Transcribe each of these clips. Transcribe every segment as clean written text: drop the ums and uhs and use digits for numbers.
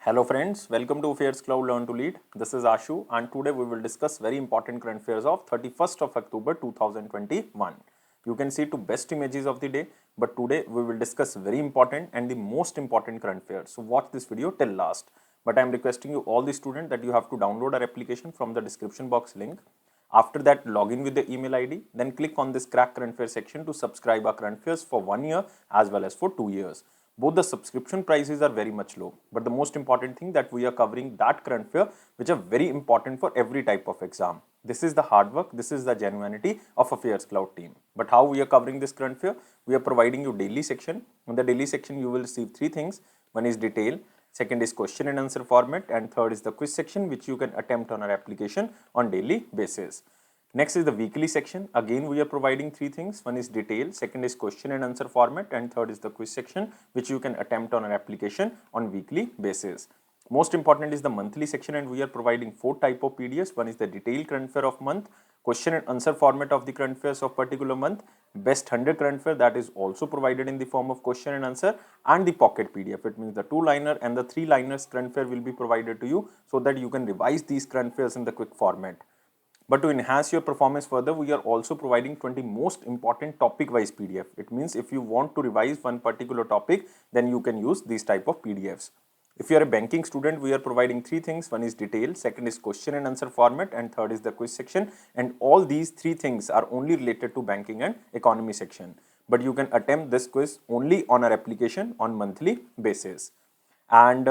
Hello friends, welcome to Affairs Cloud Learn to Lead. This is Ashu and today we will discuss very important current affairs of 31st of October 2021. You can see two best images of the day, but today we will discuss very important and the most important current affairs. So watch this video till last. But I am requesting you all the students that you have to download our application from the description box link. After that, log in with the email ID, then click on this crack current affairs section to subscribe our current affairs for 1 year as well as for 2 years. Both the subscription prices are very much low, but the most important thing that we are covering that current affair which are very important for every type of exam. This is the hard work, this is the genuinity of Affairs Cloud team. But how we are covering this current affair? We are providing you daily section. In the daily section, you will receive three things. One is detail, second is question and answer format, and third is the quiz section which you can attempt on our application on daily basis. Next is the weekly section. Again, we are providing three things. One is detail, second is question and answer format, and third is the quiz section which you can attempt on an application on weekly basis. Most important is the monthly section, and we are providing four type of PDFs. One is the detailed current affair of month, question and answer format of the current affairs of particular month, best 100 current affair that is also provided in the form of question and answer, and the pocket PDF. It means the 2-liner and the 3-liners current affair will be provided to you so that you can revise these current affairs in the quick format. But to enhance your performance further, we are also providing 20 most important topic-wise PDF. It means if you want to revise one particular topic, then you can use these type of PDFs. If you are a banking student, we are providing three things. One is detail, second is question and answer format, and third is the quiz section. And all these three things are only related to banking and economy section. But you can attempt this quiz only on our application on monthly basis. And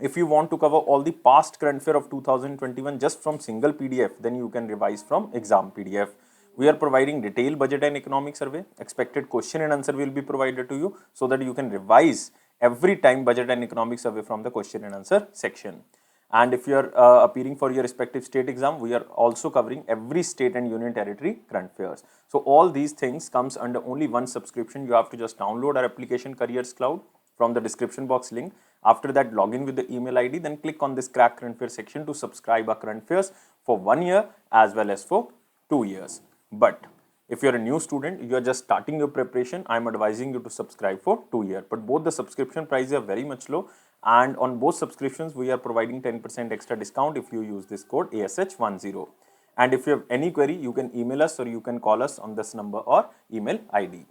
if you want to cover all the past current affair of 2021 just from single PDF, then you can revise from exam PDF. We are providing detailed budget and economic survey. Expected question and answer will be provided to you so that you can revise every time budget and economic survey from the question and answer section. And if you are appearing for your respective state exam, we are also covering every state and union territory current affairs. So all these things comes under only one subscription. You have to just download our application Careers Cloud from the description box link. After that, log in with the email ID, then click on this crack current affairs section to subscribe our current affairs for 1 year as well as for 2 years. But if you're a new student, you are just starting your preparation, I'm advising you to subscribe for 2 years. But both the subscription prices are very much low, and on both subscriptions, we are providing 10% extra discount if you use this code ASH10. And if you have any query, you can email us or you can call us on this number or email ID.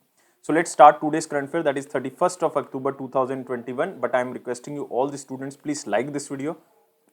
So let's start today's current affair, that is 31st of October 2021. But I am requesting you all the students, please like this video.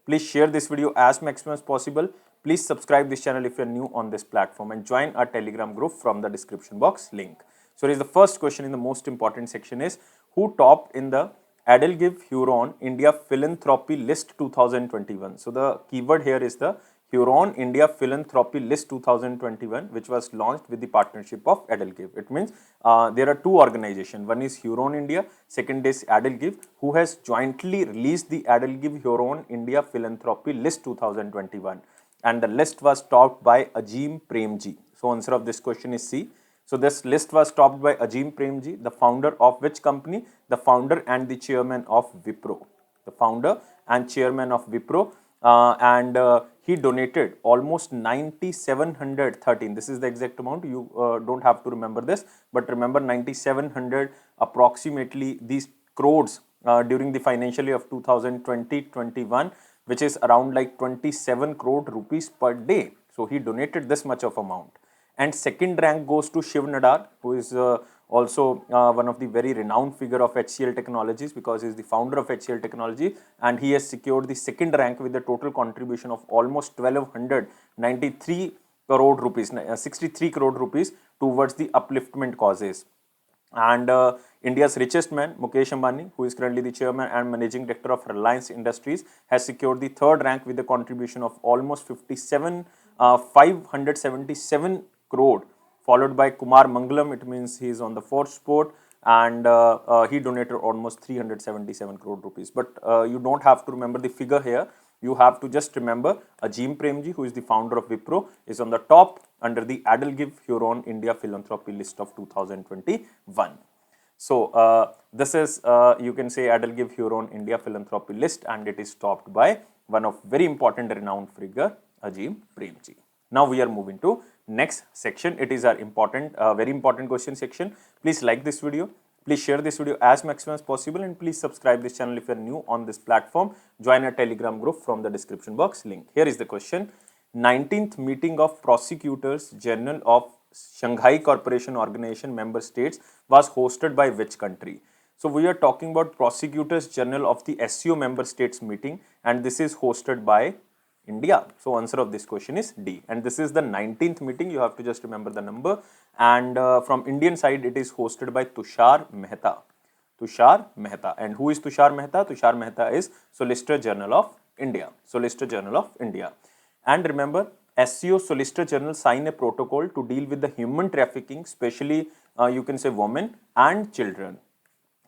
Please share this video as maximum as possible. Please subscribe this channel if you are new on this platform and join our Telegram group from the description box link. So here is the first question in the most important section is, who topped in the Adelgive Huron India Philanthropy List 2021. So the keyword here is the Huron India Philanthropy List 2021, which was launched with the partnership of Adelgive. It means there are two organizations. One is Huron India, second is Adelgive, who has jointly released the Adelgive Huron India Philanthropy List 2021. And the list was topped by Azim Premji. So answer of this question is C. So this list was topped by Azim Premji, the founder of which company? The founder and the chairman of Wipro. The founder and chairman of Wipro. He donated almost 9,713. This is the exact amount. You don't have to remember this, but remember 9,700 approximately these crores during the financial year of 2020-21, which is around like 27 crore rupees per day. So he donated this much of amount. And second rank goes to Shiv Nadar, who is also one of the very renowned figure of HCL Technologies, because he is the founder of HCL Technology, and he has secured the second rank with a total contribution of almost 1,293 crore rupees, 63 crore rupees towards the upliftment causes. And India's richest man, Mukesh Ambani, who is currently the chairman and managing director of Reliance Industries, has secured the third rank with a contribution of almost 577 crore, followed by Kumar Mangalam. It means he is on the fourth spot, and he donated almost 377 crore rupees. But you don't have to remember the figure here. You have to just remember Azim Premji, who is the founder of Wipro, is on the top under the Adelgive Huron India Philanthropy List of 2021. So this is, you can say, Adelgive Huron India Philanthropy List, and it is topped by one of very important renowned figure, Azim Premji. Now we are moving to next section. It is our important, very important question section. Please like this video. Please share this video as maximum as possible and please subscribe this channel if you are new on this platform. Join our Telegram group from the description box link. Here is the question. 19th meeting of Prosecutors General of Shanghai Cooperation Organization member states was hosted by which country? So we are talking about Prosecutors General of the SCO member states meeting, and this is hosted by India. So answer of this question is D. And this is the 19th meeting. You have to just remember the number. And from Indian side, it is hosted by Tushar Mehta. Tushar Mehta. And who is Tushar Mehta? Tushar Mehta is Solicitor General of India. Solicitor General of India. And remember, SCO Solicitor General sign a protocol to deal with the human trafficking, especially you can say women and children.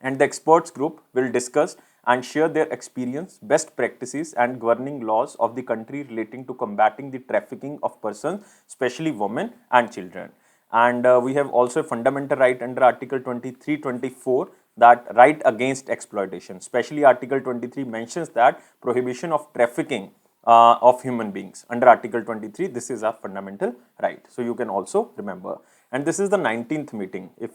And the experts group will discuss and share their experience, best practices and governing laws of the country relating to combating the trafficking of persons, especially women and children. And we have also a fundamental right under Article 23-24, that right against exploitation. Especially Article 23 mentions that prohibition of trafficking of human beings. Under Article 23, this is a fundamental right. So you can also remember. And this is the 19th meeting. If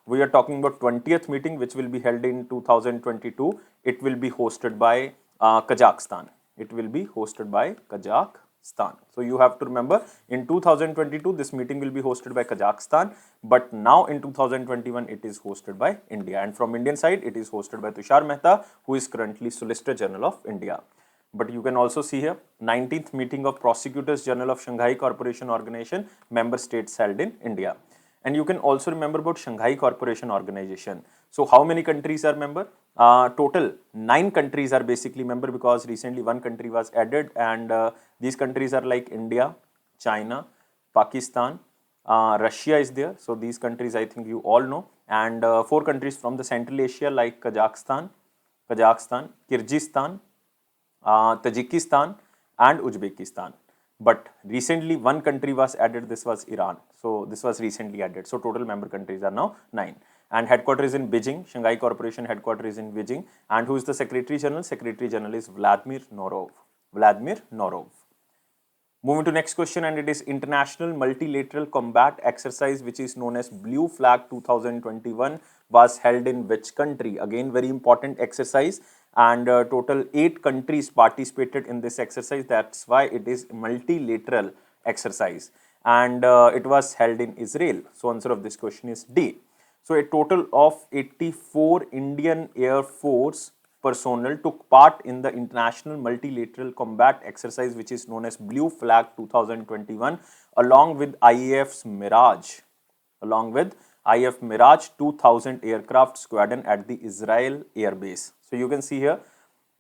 we are talking about 20th meeting, which will be held in 2022, it will be hosted by Kazakhstan. It will be hosted by Kazakhstan. So you have to remember, in 2022, this meeting will be hosted by Kazakhstan, but now in 2021, it is hosted by India. And from Indian side, it is hosted by Tushar Mehta, who is currently Solicitor General of India. But you can also see here, 19th meeting of Prosecutors General of Shanghai Cooperation Organization, member states held in India. And you can also remember about Shanghai Cooperation Organization. So how many countries are member? Total 9 countries are basically member, because recently one country was added, and these countries are like India, China, Pakistan, Russia is there. So these countries I think you all know. And 4 countries from the Central Asia like Kazakhstan, Kyrgyzstan, Tajikistan and Uzbekistan. But recently one country was added, this was Iran. So this was recently added. So total member countries are now 9. And headquarters is in Beijing. Shanghai Cooperation headquarters is in Beijing. And who is the Secretary General? Secretary General is Vladimir Norov. Vladimir Norov. Moving to next question, and it is International Multilateral Combat Exercise, which is known as Blue Flag 2021, was held in which country? Again, very important exercise, and total 8 countries participated in this exercise. That's why it is multilateral exercise, and it was held in Israel. So answer of this question is D. So a total of 84 Indian Air Force personnel took part in the International Multilateral Combat Exercise, which is known as Blue Flag 2021, along with IAF's Mirage, along with IAF Mirage 2000 aircraft squadron at the Israel Air Base. So you can see here,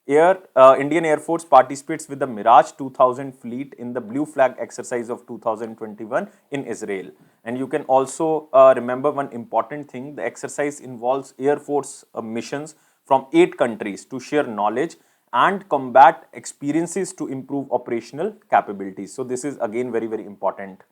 Indian Air Force participates with the Mirage 2000 fleet in the Blue Flag exercise of 2021 in Israel. And you can also remember one important thing: the exercise involves Air Force missions from 8 countries to share knowledge and combat experiences to improve operational capabilities. So this is again very, very important.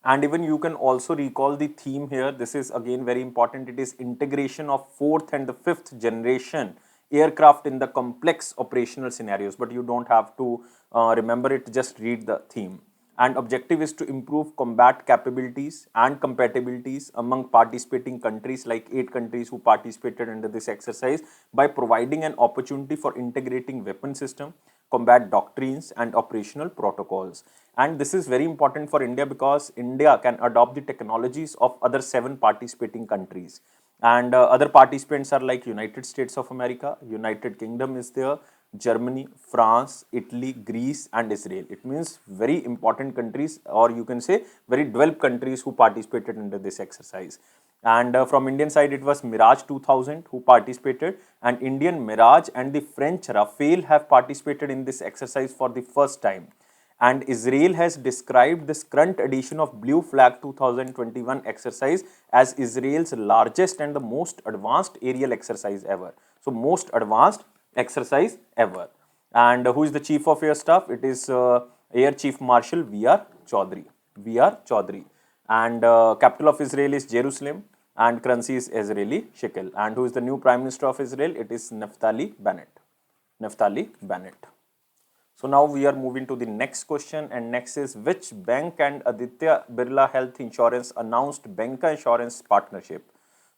And even you can also recall the theme here. This is again very important. It is integration of 4th and the 5th generation aircraft in the complex operational scenarios. But you don't have to remember it, just read the theme. And objective is to improve combat capabilities and compatibilities among participating countries, like 8 countries who participated under this exercise, by providing an opportunity for integrating weapon system, combat doctrines and operational protocols. And this is very important for India, because India can adopt the technologies of other 7 participating countries. And other participants are like United States of America, United Kingdom is there, Germany, France, Italy, Greece and Israel. It means very important countries, or you can say very developed countries, who participated under this exercise. And from Indian side, it was Mirage 2000 who participated, and Indian Mirage and the French Rafale have participated in this exercise for the first time. And Israel has described this current edition of Blue Flag 2021 exercise as Israel's largest and the most advanced aerial exercise ever. So most advanced exercise ever. And who is the Chief of Air Staff? It is Air Chief Marshal V.R. Chaudhry. V.R. Chaudhry. And capital of Israel is Jerusalem, and currency is Israeli shekel. And who is the new Prime Minister of Israel? It is Naftali Bennett. Naftali Bennett. So now we are moving to the next question, and next is, which bank and Aditya Birla Health Insurance announced banca insurance partnership?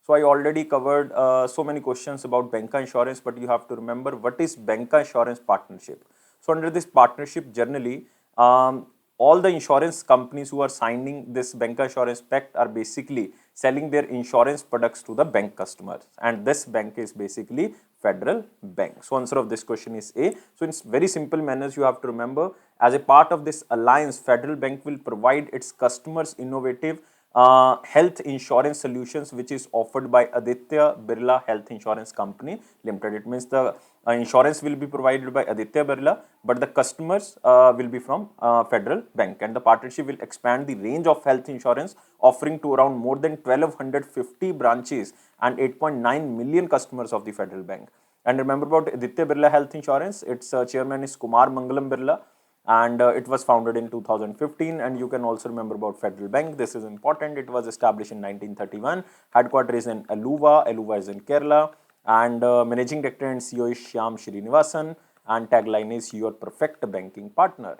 So I already covered so many questions about banca insurance, but you have to remember what is banca insurance partnership. So under this partnership, generally, all the insurance companies who are signing this banca insurance pact are basically selling their insurance products to the bank customers, and this bank is basically Federal Bank. So answer of this question is A. So in very simple manners, you have to remember, as a part of this alliance, Federal Bank will provide its customers innovative health insurance solutions, which is offered by Aditya Birla Health Insurance Company Limited. It means the insurance will be provided by Aditya Birla, but the customers will be from Federal Bank, and the partnership will expand the range of health insurance offering to around more than 1250 branches and 8.9 million customers of the Federal Bank. And remember about Aditya Birla Health Insurance, its chairman is Kumar Mangalam Birla, and it was founded in 2015. And you can also remember about Federal Bank. This is important. It was established in 1931. Headquarters is in Aluva. Aluva is in Kerala. And managing director and CEO is Shyam Srinivasan. And tagline is your perfect banking partner.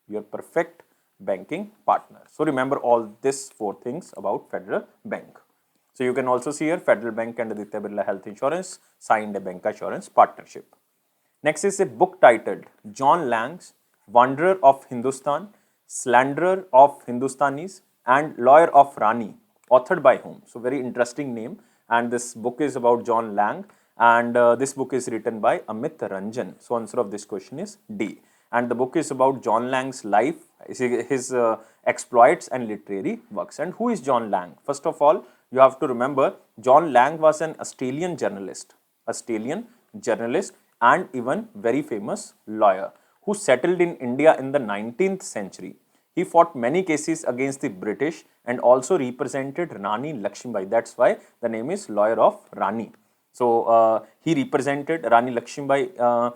Your perfect banking partner. So remember all these four things about Federal Bank. So you can also see here Federal Bank and Aditya Birla Health Insurance signed a bank insurance partnership. Next is a book titled John Lang's Wanderer of Hindustan, Slanderer of Hindustanis, and Lawyer of Rani, authored by whom? So very interesting name, and this book is about John Lang, and this book is written by Amit Ranjan. So answer of this question is D. And the book is about John Lang's life, his exploits and literary works. And who is John Lang? First of all, you have to remember John Lang was an Australian journalist and even very famous lawyer who settled in India in the 19th century. He fought many cases against the British and also represented Rani Lakshmibai. That's why the name is Lawyer of Rani. So he represented Rani Lakshmibai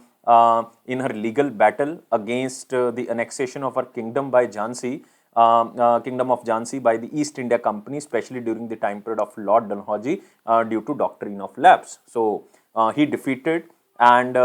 in her legal battle against the annexation of her kingdom by Jhansi, kingdom of Jhansi by the East India Company, especially during the time period of Lord Dalhousie due to doctrine of lapse. So he defeated and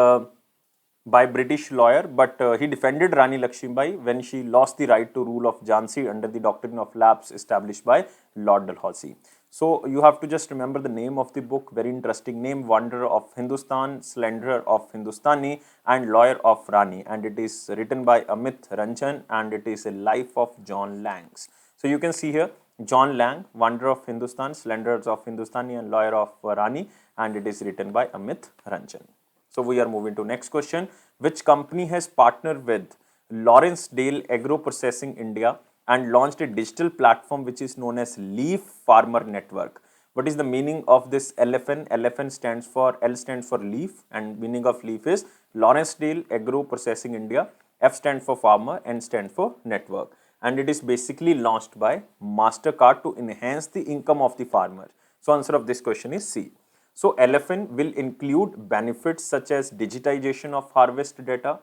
by British lawyer, but he defended Rani Lakshmibai when she lost the right to rule of Jhansi under the doctrine of lapse established by Lord Dalhousie. So you have to just remember the name of the book, very interesting name, Wanderer of Hindustan, Slanderer of Hindustani, and Lawyer of Rani, and it is written by Amit Ranjan, and it is a life of John Lang's. So you can see here John Lang, Wanderer of Hindustan, Slanderers of Hindustani, and Lawyer of Rani, and it is written by Amit Ranjan. So we are moving to next question. Which company has partnered with Lawrence Dale Agro Processing India and launched a digital platform which is known as Leaf Farmer Network? What is the meaning of this LFN? LFN stands for, L stands for leaf, and meaning of leaf is Lawrence Dale Agro Processing India. F stands for farmer, N stands for network. And it is basically launched by MasterCard to enhance the income of the farmer. So answer of this question is C. So LFN will include benefits such as digitization of harvest data,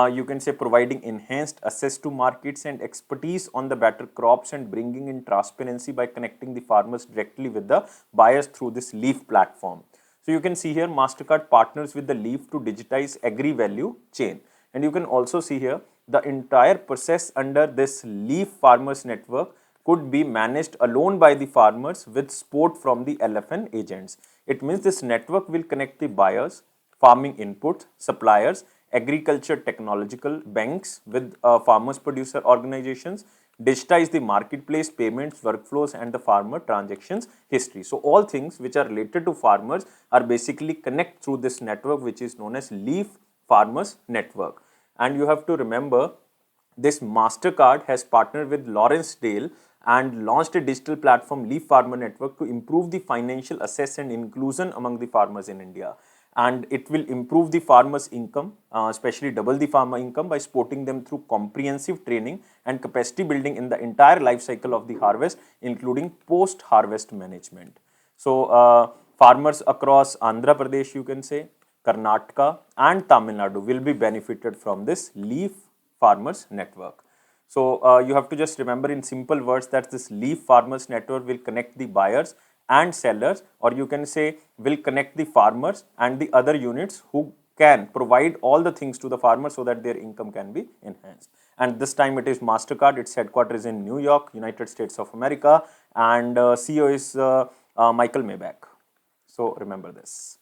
you can say providing enhanced access to markets and expertise on the better crops, and bringing in transparency by connecting the farmers directly with the buyers through this Leaf platform. So you can see here MasterCard partners with the Leaf to digitize agri-value chain. And you can also see here the entire process under this Leaf Farmers Network could be managed alone by the farmers with support from the LFN agents. It means this network will connect the buyers, farming input, suppliers, agriculture technological banks with farmers producer organizations, digitize the marketplace, payments, workflows, and the farmer transactions history. So all things which are related to farmers are basically connect through this network which is known as Leaf Farmers Network. And you have to remember this MasterCard has partnered with Lawrence Dale and launched a digital platform Leaf Farmer Network to improve the financial access and inclusion among the farmers in India. And it will improve the farmers' income, especially double the farmer income by supporting them through comprehensive training and capacity building in the entire life cycle of the harvest, including post-harvest management. So farmers across Andhra Pradesh, you can say, Karnataka and Tamil Nadu will be benefited from this Leaf Farmers Network. So you have to just remember in simple words that this Leaf Farmers Network will connect the buyers and sellers, or you can say will connect the farmers and the other units who can provide all the things to the farmers so that their income can be enhanced. And this time it is MasterCard. Its headquarters is in New York, United States of America, and CEO is Michael Maybach. So remember this.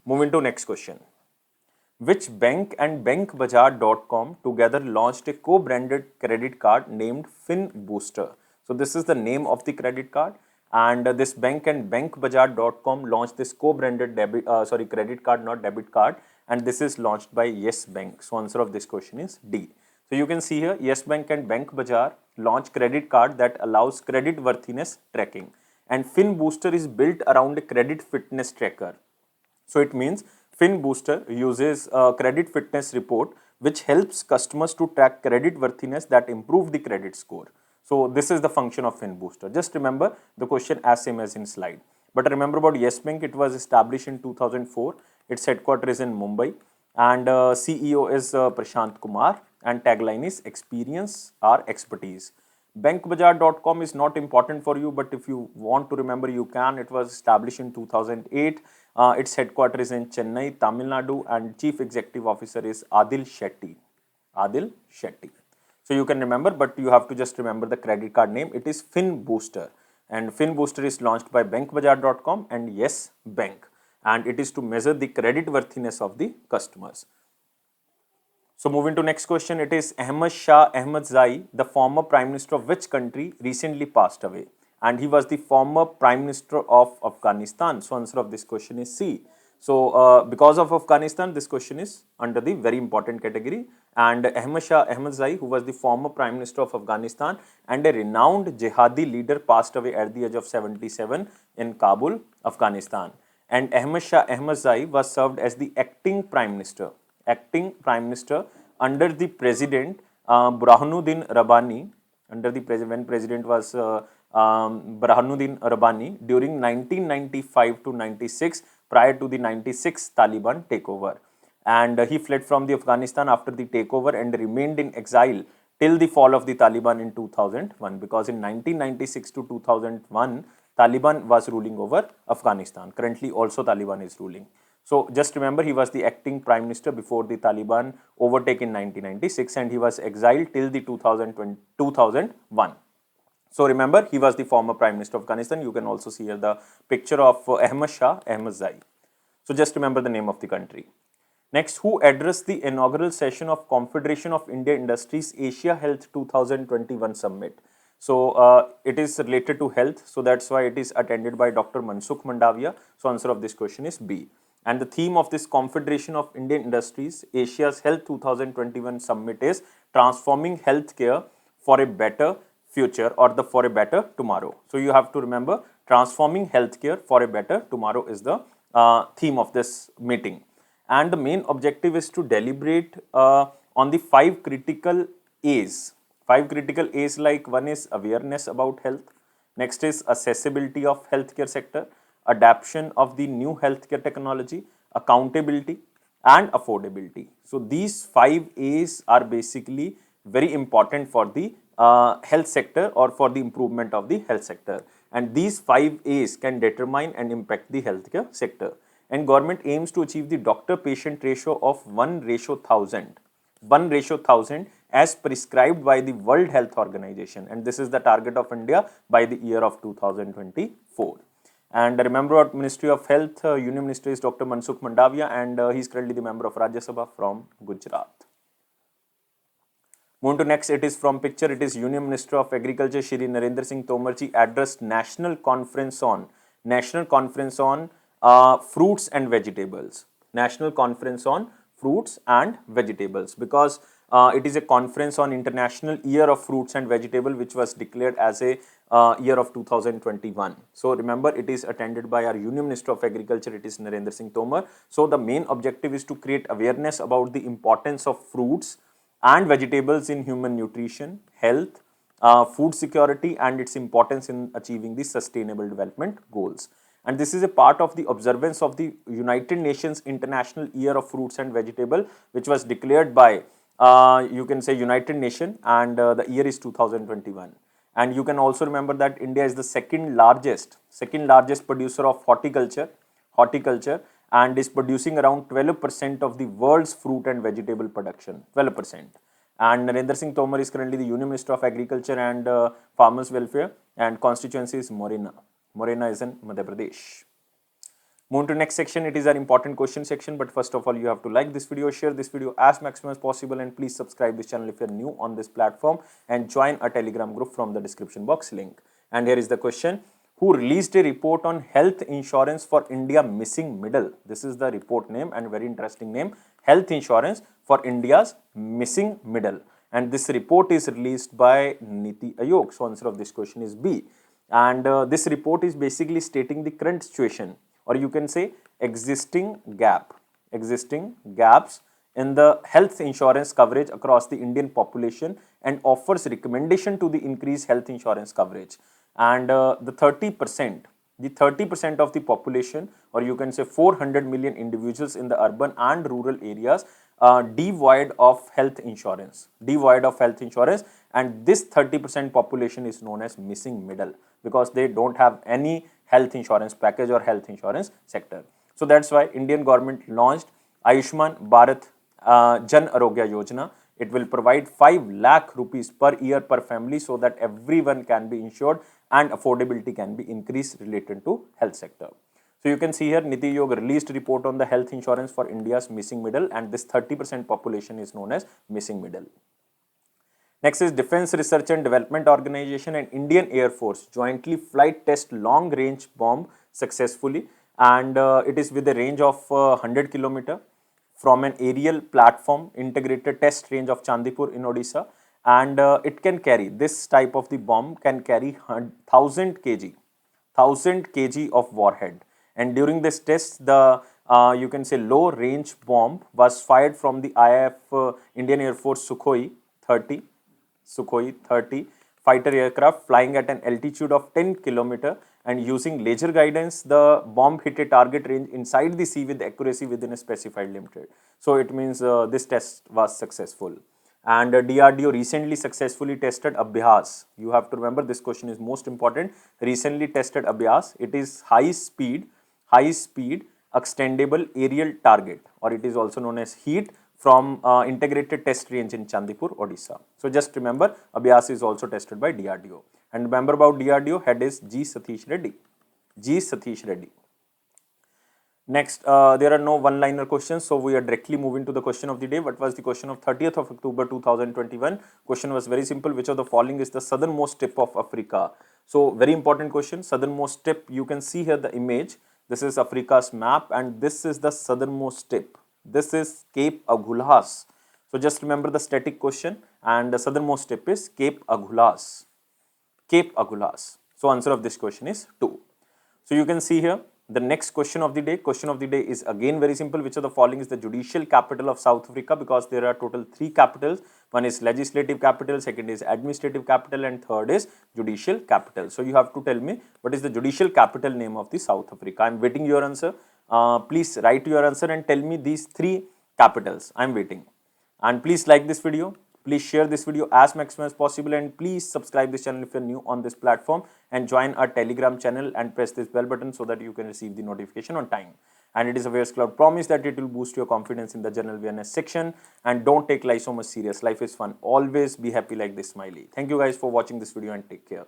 Moving to next question. Which bank and bankbazaar.com together launched a co-branded credit card named FinBooster? So this is the name of the credit card, and this bank and bankbazaar.com launched this co-branded credit card, not debit card, and this is launched by Yes Bank. So answer of this question is D. So you can see here, Yes Bank and Bank Bazaar launch credit card that allows credit worthiness tracking, and FinBooster is built around a credit fitness tracker. So it means FinBooster uses a credit fitness report which helps customers to track credit worthiness that improve the credit score. So this is the function of FinBooster. Just remember the question as same as in slide. But remember about Yes Bank, it was established in 2004. Its headquarters is in Mumbai, and CEO is Prashant Kumar, and tagline is experience or expertise. Bankbazaar.com is not important for you, but if you want to remember, you can. It was established in 2008. Its headquarters is in Chennai, Tamil Nadu, and Chief Executive Officer is Adil Shetty. Adil Shetty. So you can remember, but you have to just remember the credit card name. It is FinBooster, and FinBooster is launched by bankbazaar.com and Yes Bank, and it is to measure the credit worthiness of the customers. So moving to next question, it is Ahmad Shah Ahmadzai, the former Prime Minister of which country, recently passed away? And he was the former Prime Minister of Afghanistan. So answer of this question is C. So because of Afghanistan, this question is under the very important category. And Ahmad Shah Ahmadzai, who was the former Prime Minister of Afghanistan and a renowned jihadi leader, passed away at the age of 77 in Kabul, Afghanistan. And Ahmad Shah Ahmadzai was served as the acting Prime Minister under the President Burhanuddin Rabbani, when President was Burhanuddin Rabbani during 1995 to 96, prior to the 96 Taliban takeover. And he fled from the Afghanistan after the takeover and remained in exile till the fall of the Taliban in 2001, because in 1996 to 2001, Taliban was ruling over Afghanistan. Currently also Taliban is ruling. So just remember, he was the acting Prime Minister before the Taliban overtake in 1996, and he was exiled till the 2001. So remember, he was the former Prime Minister of Afghanistan. You can also see here the picture of Ahmad Shah Ahmadzai. So just remember the name of the country. Next, who addressed the inaugural session of Confederation of India Industries Asia Health 2021 Summit? So it is related to health, so that's why it is attended by Dr. Mansukh Mandavia. So answer of this question is B. And the theme of this Confederation of Indian Industries Asia's Health 2021 Summit is transforming healthcare for a better future, or for a better tomorrow. So you have to remember, transforming healthcare for a better tomorrow is the theme of this meeting. And the main objective is to deliberate on the 5 critical A's. 5 critical A's, like one is awareness about health. Next is accessibility of healthcare sector, adaptation of the new healthcare technology, accountability, and affordability. So these 5 A's are basically very important for the health sector, or for the improvement of the health sector. And these 5 A's can determine and impact the healthcare sector. And government aims to achieve the doctor-patient ratio of 1:1,000. 1:1,000 as prescribed by the World Health Organization, and this is the target of India by the year of 2024. And remember, what Ministry of Health, Union Minister is Dr. Mansukh Mandavia, and he is currently the member of Rajya Sabha from Gujarat. Moving to next, it is from picture, it is Union Minister of Agriculture Shri Narendra Singh Tomar ji addressed National Conference on fruits and vegetables. National Conference on fruits and vegetables, because it is a conference on International Year of Fruits and Vegetable, which was declared as a year of 2021. So remember, it is attended by our Union Minister of Agriculture, it is Narendra Singh Tomar. So the main objective is to create awareness about the importance of fruits and vegetables in human nutrition, health, food security, and its importance in achieving the Sustainable Development Goals. And this is a part of the observance of the United Nations International Year of Fruits and Vegetable, which was declared by you can say United Nations, and the year is 2021. And you can also remember that India is the second largest producer of horticulture, and is producing around 12% of the world's fruit and vegetable production, 12%. And Narendra Singh Tomar is currently the Union Minister of Agriculture and Farmers Welfare, and constituency is Morena. Morena is in Madhya Pradesh. Move to next section. It is an important question section, but first of all, you have to like this video, share this video as maximum as possible, and please subscribe this channel if you're new on this platform, and join a Telegram group from the description box link. And here is the question. Who released a report on health insurance for India missing middle? This is the report name, and very interesting name. Health insurance for India's missing middle. And this report is released by Niti Aayog. So answer of this question is B. And this report is basically stating the current situation, or you can say existing gaps in the health insurance coverage across the Indian population, and offers recommendation to the increased health insurance coverage. And the 30% of the population, or you can say 400 million individuals in the urban and rural areas, devoid of health insurance, and this 30% population is known as missing middle, because they don't have any health insurance package or health insurance sector. So that's why Indian government launched Ayushman Bharat Jan Arogya Yojana. It will provide 5 lakh rupees per year per family, so that everyone can be insured and affordability can be increased related to health sector. So you can see here Niti Aayog released a report on the health insurance for India's missing middle, and this 30% population is known as missing middle. Next is Defense Research and Development Organization and Indian Air Force jointly flight test long range bomb successfully, and it is with a range of 100 km from an aerial platform, integrated test range of Chandipur in Odisha, and it can carry, this type of the bomb can carry 1000 kg of warhead. And during this test, the you can say low range bomb was fired from the IAF Indian Air Force Sukhoi 30 fighter aircraft flying at an altitude of 10 km, and using laser guidance, the bomb hit a target range inside the sea with accuracy within a specified limit. So it means this test was successful. And DRDO recently successfully tested Abhyas. You have to remember, this question is most important. Recently tested Abhyas. It is high speed extendable aerial target, or it is also known as HEAT, from integrated test range in Chandipur, Odisha. So just remember, Abhyas is also tested by DRDO. And remember about DRDO, head is G. Satish Reddy. Next, there are no one-liner questions, so we are directly moving to the question of the day. What was the question of 30th of October 2021? Question was very simple. Which of the following is the southernmost tip of Africa? So very important question. Southernmost tip, you can see here the image. This is Africa's map, and this is the southernmost tip. This is Cape Agulhas. So just remember the static question, and the southernmost tip is Cape Agulhas. So answer of this question is 2. So you can see here the next question of the day. Question of the day is again very simple. Which of the following is the judicial capital of South Africa? Because there are total 3 capitals. One is legislative capital, second is administrative capital, and third is judicial capital. So you have to tell me what is the judicial capital name of the South Africa. I am waiting your answer. Please write your answer and tell me these 3 capitals. I am waiting. And please like this video. Please share this video as maximum as possible, and please subscribe this channel if you are new on this platform, and join our Telegram channel and press this bell button so that you can receive the notification on time. And it is a Awares Cloud promise that it will boost your confidence in the general awareness section. And don't take life so much serious. Life is fun. Always be happy like this smiley. Thank you guys for watching this video, and take care.